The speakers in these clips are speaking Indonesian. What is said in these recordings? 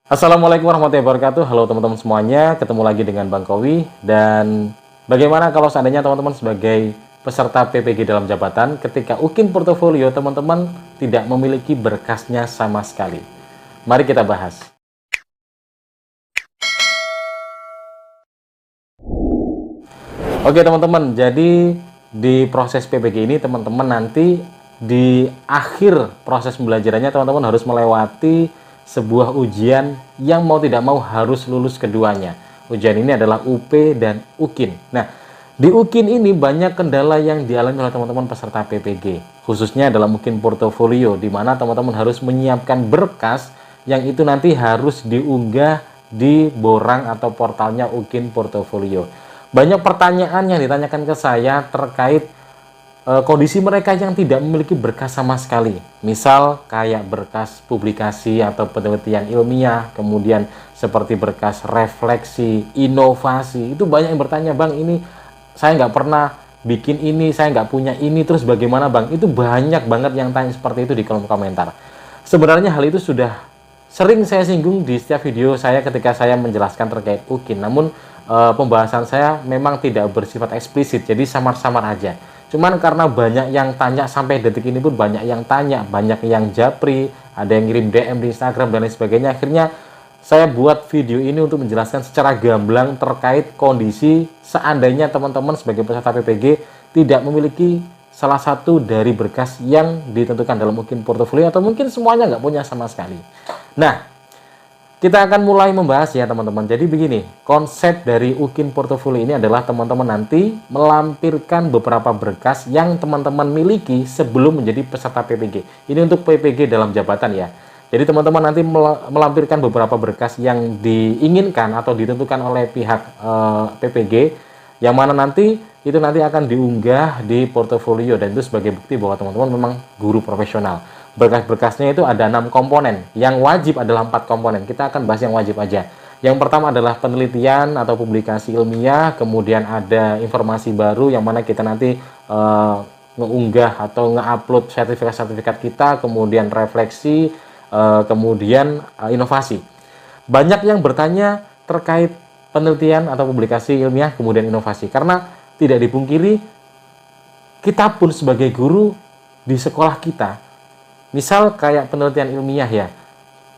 Assalamualaikum warahmatullahi wabarakatuh. Halo teman-teman semuanya, ketemu lagi dengan Bang Kowi. Dan bagaimana kalau seandainya teman-teman sebagai peserta PPG dalam jabatan, ketika UKIN portofolio teman-teman tidak memiliki berkasnya sama sekali? Mari kita bahas. Oke teman-teman, jadi di proses PPG ini teman-teman nanti di akhir proses pembelajarannya teman-teman harus melewati sebuah ujian yang mau tidak mau harus lulus keduanya. Ujian ini adalah UP dan UKIN. Nah, di UKIN ini banyak kendala yang dialami oleh teman-teman peserta PPG, khususnya dalam UKIN portofolio, di mana teman-teman harus menyiapkan berkas yang itu nanti harus diunggah di borang atau portalnya UKIN portofolio. Banyak pertanyaan yang ditanyakan ke saya terkait kondisi mereka yang tidak memiliki berkas sama sekali. Misal kayak berkas publikasi atau penelitian ilmiah, kemudian seperti berkas refleksi, inovasi. Itu banyak yang bertanya, Bang, ini saya nggak pernah bikin ini, saya nggak punya ini, terus bagaimana, Bang? Itu banyak banget yang tanya seperti itu di kolom komentar. Sebenarnya hal itu sudah sering saya singgung di setiap video saya ketika saya menjelaskan terkait UKIN. Namun pembahasan saya memang tidak bersifat eksplisit, jadi samar-samar aja. Cuman karena banyak yang tanya, sampai detik ini pun banyak yang tanya, banyak yang japri, ada yang ngirim DM di Instagram dan lain sebagainya. Akhirnya saya buat video ini untuk menjelaskan secara gamblang terkait kondisi seandainya teman-teman sebagai peserta PPG tidak memiliki salah satu dari berkas yang ditentukan dalam UKIN portofolio, atau mungkin semuanya nggak punya sama sekali. Nah, kita akan mulai membahas ya teman-teman. Jadi begini, konsep dari UKIN portofolio ini adalah teman-teman nanti melampirkan beberapa berkas yang teman-teman miliki sebelum menjadi peserta PPG. Ini untuk PPG dalam jabatan ya. Jadi teman-teman nanti melampirkan beberapa berkas yang diinginkan atau ditentukan oleh pihak PPG, yang mana nanti itu nanti akan diunggah di portofolio, dan itu sebagai bukti bahwa teman-teman memang guru profesional. Berkas-berkasnya itu ada 6 komponen, yang wajib adalah 4 komponen. Kita akan bahas yang wajib aja. Yang pertama adalah penelitian atau publikasi ilmiah, kemudian ada informasi baru yang mana kita nanti ngeunggah atau nge-upload sertifikat-sertifikat kita, kemudian refleksi, kemudian inovasi. Banyak yang bertanya terkait penelitian atau publikasi ilmiah, kemudian inovasi, karena tidak dipungkiri kita pun sebagai guru di sekolah kita, misal kayak penelitian ilmiah ya,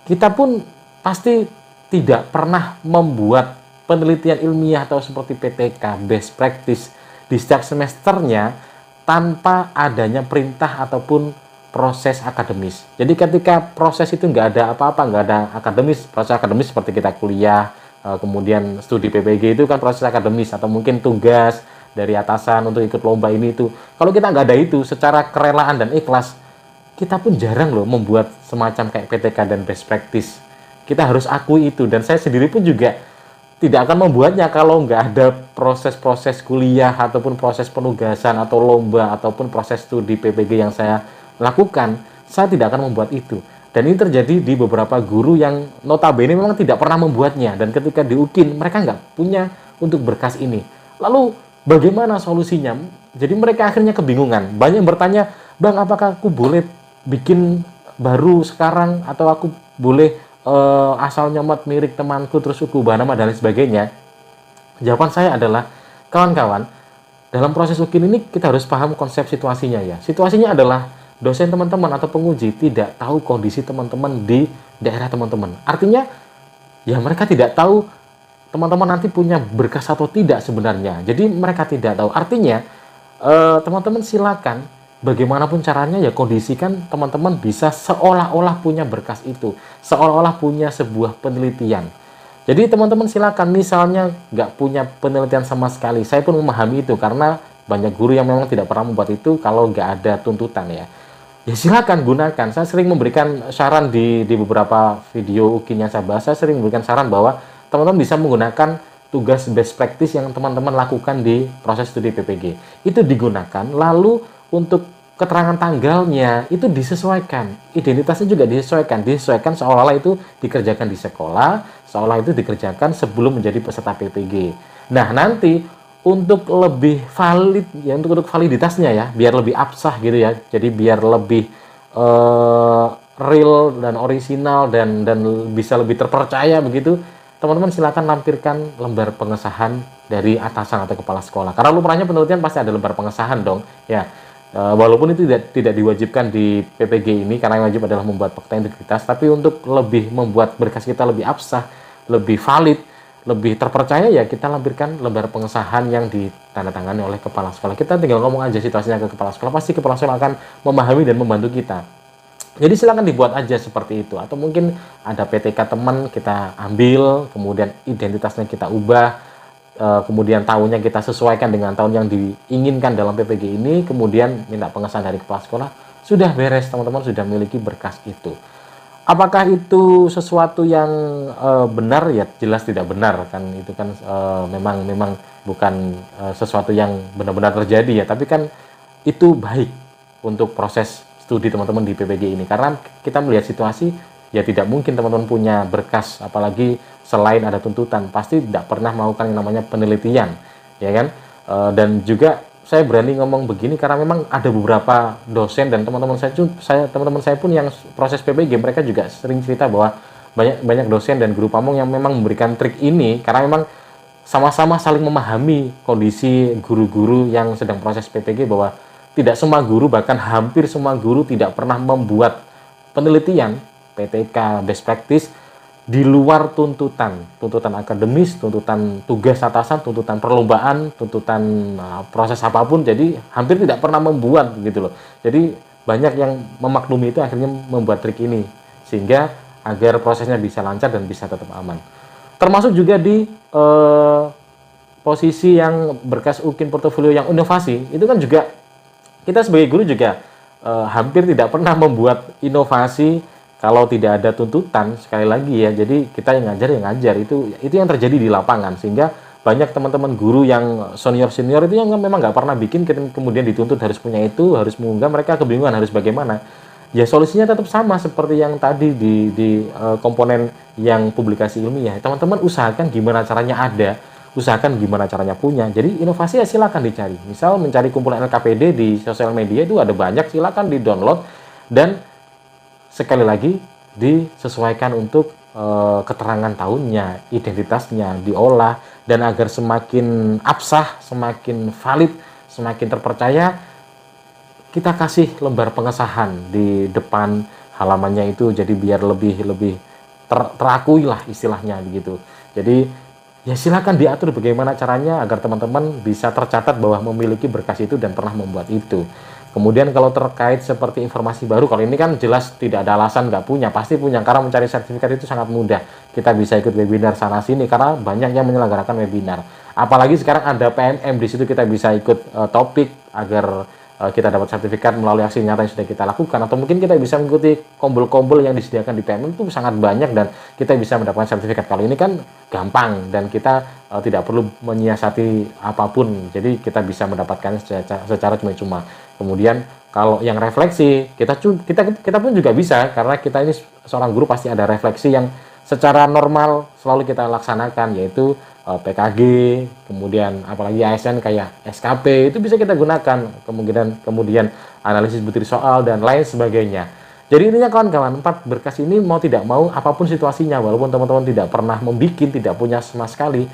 kita pun pasti tidak pernah membuat penelitian ilmiah atau seperti PTK, best practice di setiap semesternya tanpa adanya perintah ataupun proses akademis. Jadi ketika proses itu nggak ada apa-apa, nggak ada akademis, proses akademis seperti kita kuliah, kemudian studi PPG itu kan proses akademis, atau mungkin tugas dari atasan untuk ikut lomba ini itu. Kalau kita nggak ada itu secara kerelaan dan ikhlas, kita pun jarang loh membuat semacam kayak PTK dan best practice. Kita harus akui itu, dan saya sendiri pun juga tidak akan membuatnya kalau nggak ada proses-proses kuliah ataupun proses penugasan atau lomba ataupun proses studi PPG yang saya lakukan. Saya tidak akan membuat itu, dan ini terjadi di beberapa guru yang notabene memang tidak pernah membuatnya, dan ketika di UKIN mereka nggak punya untuk berkas ini. Lalu bagaimana solusinya? Jadi mereka akhirnya kebingungan. Banyak yang bertanya, Bang, apakah aku boleh bikin baru sekarang, atau aku boleh asal nyomot mirip temanku terus aku ubah nama dan lain sebagainya? Jawaban saya adalah, kawan-kawan, dalam proses UKIN ini kita harus paham konsep situasinya ya. Situasinya adalah dosen teman-teman atau penguji tidak tahu kondisi teman-teman di daerah teman-teman. Artinya ya mereka tidak tahu teman-teman nanti punya berkas atau tidak sebenarnya. Jadi mereka tidak tahu. Artinya teman-teman silakan bagaimanapun caranya ya kondisikan teman-teman bisa seolah-olah punya berkas itu, seolah-olah punya sebuah penelitian. Jadi teman-teman silakan, misalnya nggak punya penelitian sama sekali, saya pun memahami itu karena banyak guru yang memang tidak pernah membuat itu kalau nggak ada tuntutan ya. Ya silakan gunakan. Saya sering memberikan saran di beberapa video UKIN yang saya bahas, saya sering memberikan saran bahwa teman-teman bisa menggunakan tugas best practice yang teman-teman lakukan di proses studi PPG. Itu digunakan, lalu untuk keterangan tanggalnya itu disesuaikan, identitasnya juga disesuaikan seolah-olah itu dikerjakan di sekolah, seolah itu dikerjakan sebelum menjadi peserta PPG. Nah, nanti untuk lebih valid ya, untuk validitasnya ya, biar lebih absah gitu ya, jadi biar lebih real dan orisinal dan bisa lebih terpercaya begitu, teman-teman silakan lampirkan lembar pengesahan dari atasan atau kepala sekolah. Karena lumrahnya penelitian pasti ada lembar pengesahan dong, ya. Walaupun itu tidak diwajibkan di PPG ini karena yang wajib adalah membuat fakta integritas, tapi untuk lebih membuat berkas kita lebih absah, lebih valid, lebih terpercaya, ya kita lampirkan lembar pengesahan yang ditandatangani oleh kepala sekolah. Kita tinggal ngomong aja situasinya ke kepala sekolah, pasti kepala sekolah akan memahami dan membantu kita. Jadi silakan dibuat aja seperti itu, atau mungkin ada PTK teman kita ambil, kemudian identitasnya kita ubah, kemudian tahunnya kita sesuaikan dengan tahun yang diinginkan dalam PPG ini, kemudian minta pengesahan dari kepala sekolah, sudah beres, teman-teman sudah memiliki berkas itu. Apakah itu sesuatu yang benar? Ya jelas tidak benar kan, itu kan memang bukan sesuatu yang benar-benar terjadi ya, tapi kan itu baik untuk proses studi teman-teman di PPG ini, karena kita melihat situasi, ya tidak mungkin teman-teman punya berkas, apalagi selain ada tuntutan, pasti tidak pernah melakukan yang namanya penelitian, ya kan? Dan juga saya berani ngomong begini karena memang ada beberapa dosen dan teman-teman saya pun yang proses PPG, mereka juga sering cerita bahwa banyak dosen dan guru pamong yang memang memberikan trik ini karena memang sama-sama saling memahami kondisi guru-guru yang sedang proses PPG, bahwa tidak semua guru, bahkan hampir semua guru tidak pernah membuat penelitian PTK best practice di luar tuntutan akademis, tuntutan tugas atasan, tuntutan perlombaan, tuntutan proses apapun. Jadi hampir tidak pernah membuat gitu loh. Jadi banyak yang memaklumi itu, akhirnya membuat trik ini sehingga agar prosesnya bisa lancar dan bisa tetap aman. Termasuk juga di posisi yang berkas UKIN portofolio yang inovasi, itu kan juga kita sebagai guru juga hampir tidak pernah membuat inovasi kalau tidak ada tuntutan, sekali lagi ya. Jadi kita yang ngajar itu yang terjadi di lapangan, sehingga banyak teman-teman guru yang senior itu yang memang nggak pernah bikin, kemudian dituntut harus punya itu, harus mengunggah, mereka kebingungan harus bagaimana. Ya solusinya tetap sama seperti yang tadi di komponen yang publikasi ilmiah. Teman-teman usahakan gimana caranya ada, usahakan gimana caranya punya. Jadi inovasi ya silakan dicari. Misal mencari kumpulan LKPD di sosial media itu ada banyak, silakan di-download dan sekali lagi disesuaikan untuk keterangan tahunnya, identitasnya diolah, dan agar semakin absah, semakin valid, semakin terpercaya, kita kasih lembar pengesahan di depan halamannya itu, jadi biar lebih terakui lah istilahnya begitu. Jadi ya silakan diatur bagaimana caranya agar teman-teman bisa tercatat bahwa memiliki berkas itu dan pernah membuat itu. Kemudian kalau terkait seperti informasi baru, kalau ini kan jelas tidak ada alasan nggak punya, pasti punya, karena mencari sertifikat itu sangat mudah. Kita bisa ikut webinar sana sini karena banyak yang menyelenggarakan webinar. Apalagi sekarang ada PMM, di situ kita bisa ikut topik agar kita dapat sertifikat melalui aksi nyata yang sudah kita lakukan, atau mungkin kita bisa mengikuti kombel-kombel yang disediakan di PMM, itu sangat banyak dan kita bisa mendapatkan sertifikat. Kalau ini kan gampang dan kita tidak perlu menyiasati apapun, jadi kita bisa mendapatkannya secara cuma-cuma. Kemudian kalau yang refleksi, kita pun juga bisa, karena kita ini seorang guru pasti ada refleksi yang secara normal selalu kita laksanakan, yaitu PKG, kemudian apalagi ASN kayak SKP itu bisa kita gunakan, kemudian analisis butir soal dan lain sebagainya. Jadi intinya kawan-kawan, 4 berkas ini mau tidak mau apapun situasinya, walaupun teman-teman tidak pernah membikin, tidak punya sama sekali,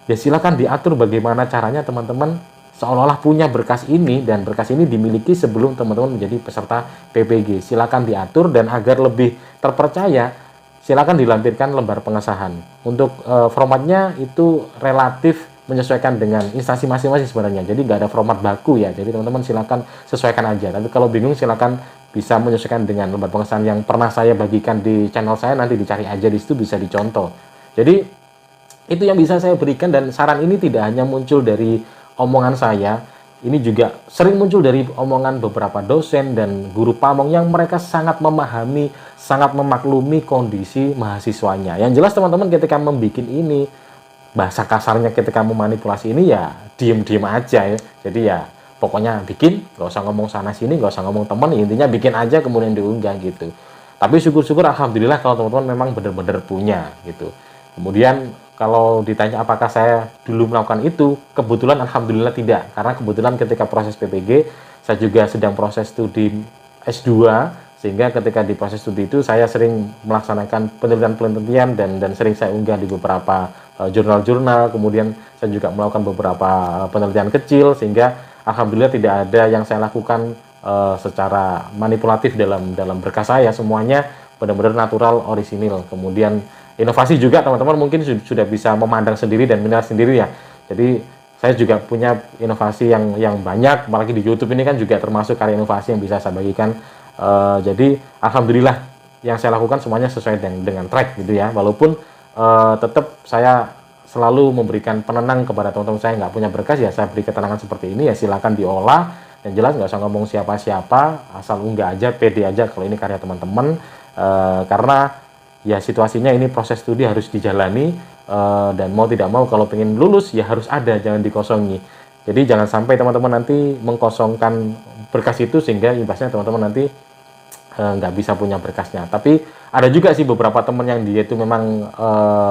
ya silakan diatur bagaimana caranya teman-teman seolah-olah punya berkas ini, dan berkas ini dimiliki sebelum teman-teman menjadi peserta PPG. Silakan diatur, dan agar lebih terpercaya silakan dilampirkan lembar pengesahan. Untuk formatnya itu relatif menyesuaikan dengan instansi masing-masing sebenarnya. Jadi nggak ada format baku ya. Jadi teman-teman silakan sesuaikan aja. Tapi kalau bingung silakan bisa menyesuaikan dengan lembar pengesahan yang pernah saya bagikan di channel saya. Nanti dicari aja di situ, bisa dicontoh. Jadi itu yang bisa saya berikan, dan saran ini tidak hanya muncul dari omongan saya. Ini juga sering muncul dari omongan beberapa dosen dan guru pamong yang mereka sangat memahami, sangat memaklumi kondisi mahasiswanya. Yang jelas teman-teman ketika membuat ini, bahasa kasarnya ketika memanipulasi ini ya diem-diem aja ya. Jadi ya pokoknya bikin, nggak usah ngomong sana-sini, nggak usah ngomong teman, intinya bikin aja kemudian diunggah gitu. Tapi syukur-syukur alhamdulillah kalau teman-teman memang benar-benar punya gitu. Kemudian kalau ditanya apakah saya dulu melakukan itu, kebetulan alhamdulillah tidak. Karena kebetulan ketika proses PPG, saya juga sedang proses studi S2, sehingga ketika di proses studi itu saya sering melaksanakan penelitian-penelitian dan sering saya unggah di beberapa jurnal-jurnal. Kemudian saya juga melakukan beberapa penelitian kecil, sehingga alhamdulillah tidak ada yang saya lakukan secara manipulatif dalam berkas saya. Semuanya benar-benar natural, orisinil. Kemudian inovasi juga teman-teman mungkin sudah bisa memandang sendiri dan menilai sendiri ya. Jadi saya juga punya inovasi yang banyak, apalagi di YouTube ini kan juga termasuk karya inovasi yang bisa saya bagikan. Jadi alhamdulillah yang saya lakukan semuanya sesuai dengan track gitu ya. Walaupun tetap saya selalu memberikan penenang kepada teman-teman saya nggak punya berkas, ya saya beri ketenangan seperti ini, ya silakan diolah. Yang jelas nggak usah ngomong siapa-siapa, asal unggah aja, pede aja kalau ini karya teman-teman. Karena ya situasinya ini proses studi harus dijalani, dan mau tidak mau kalau pengen lulus ya harus ada, jangan dikosongi. Jadi jangan sampai teman-teman nanti mengkosongkan berkas itu sehingga imbasnya teman-teman nanti nggak bisa punya berkasnya. Tapi ada juga sih beberapa teman yang dia itu memang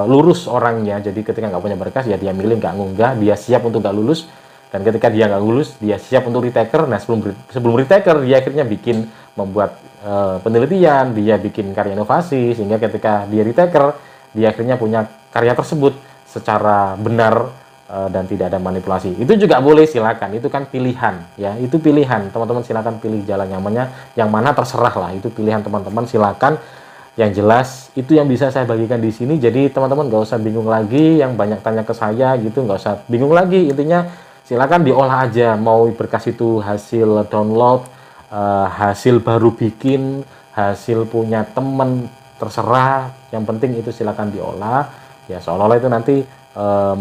lurus orangnya, jadi ketika nggak punya berkas ya dia milih nggak ngunggah, dia siap untuk nggak lulus. Dan ketika dia nggak lulus, dia siap untuk retaker. Nah, sebelum retaker, dia akhirnya membuat penelitian, dia bikin karya inovasi, sehingga ketika dia retaker, dia akhirnya punya karya tersebut secara benar dan tidak ada manipulasi. Itu juga boleh, silakan. Itu kan pilihan, ya. Itu pilihan. Teman-teman silakan pilih jalan nyamannya, yang mana terserah lah. Itu pilihan teman-teman, silakan. Yang jelas itu yang bisa saya bagikan di sini. Jadi teman-teman nggak usah bingung lagi, yang banyak tanya ke saya gitu, nggak usah bingung lagi. Intinya silakan diolah aja, mau berkas itu hasil download, hasil baru bikin, hasil punya temen, terserah. Yang penting itu silakan diolah, ya seolah-olah itu nanti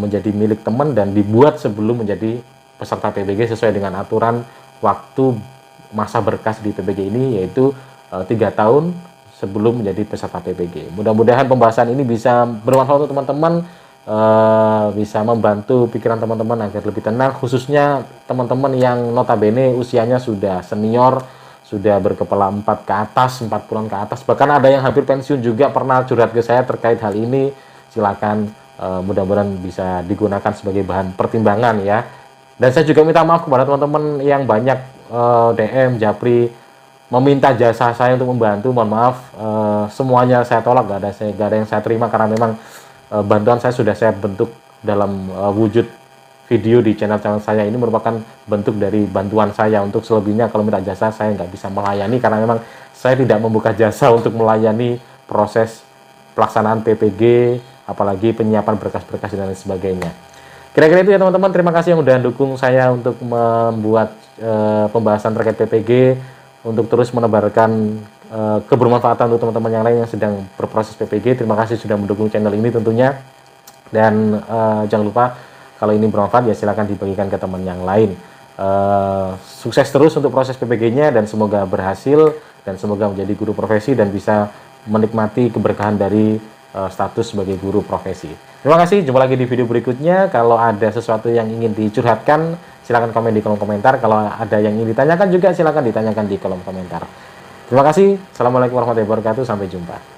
menjadi milik teman dan dibuat sebelum menjadi peserta PBG sesuai dengan aturan waktu masa berkas di PBG ini, yaitu 3 tahun sebelum menjadi peserta PBG. Mudah-mudahan pembahasan ini bisa bermanfaat untuk teman-teman, bisa membantu pikiran teman-teman agar lebih tenang, khususnya teman-teman yang notabene usianya sudah senior, sudah berkepala 4 ke atas, 40-an ke atas, bahkan ada yang hampir pensiun juga pernah curhat ke saya terkait hal ini. Silakan, mudah-mudahan bisa digunakan sebagai bahan pertimbangan ya. Dan saya juga minta maaf kepada teman-teman yang banyak DM Japri meminta jasa saya untuk membantu. Mohon maaf, semuanya saya tolak, gak ada yang saya terima, karena memang bantuan saya sudah saya bentuk dalam wujud video di channel saya. Ini merupakan bentuk dari bantuan saya. Untuk selebihnya kalau minta jasa saya nggak bisa melayani, karena memang saya tidak membuka jasa untuk melayani proses pelaksanaan PPG, apalagi penyiapan berkas-berkas dan lain sebagainya. Kira-kira itu ya teman-teman. Terima kasih yang udah dukung saya untuk membuat pembahasan terkait PPG, untuk terus menebarkan kebermanfaatan untuk teman-teman yang lain yang sedang berproses PPG. Terima kasih sudah mendukung channel ini tentunya. Dan jangan lupa kalau ini bermanfaat ya silakan dibagikan ke teman yang lain. Sukses terus untuk proses PPG-nya dan semoga berhasil, dan semoga menjadi guru profesi dan bisa menikmati keberkahan dari status sebagai guru profesi. Terima kasih, jumpa lagi di video berikutnya. Kalau ada sesuatu yang ingin dicurhatkan, silakan komen di kolom komentar. Kalau ada yang ingin ditanyakan juga silakan ditanyakan di kolom komentar. Terima kasih. Assalamualaikum warahmatullahi wabarakatuh. Sampai jumpa.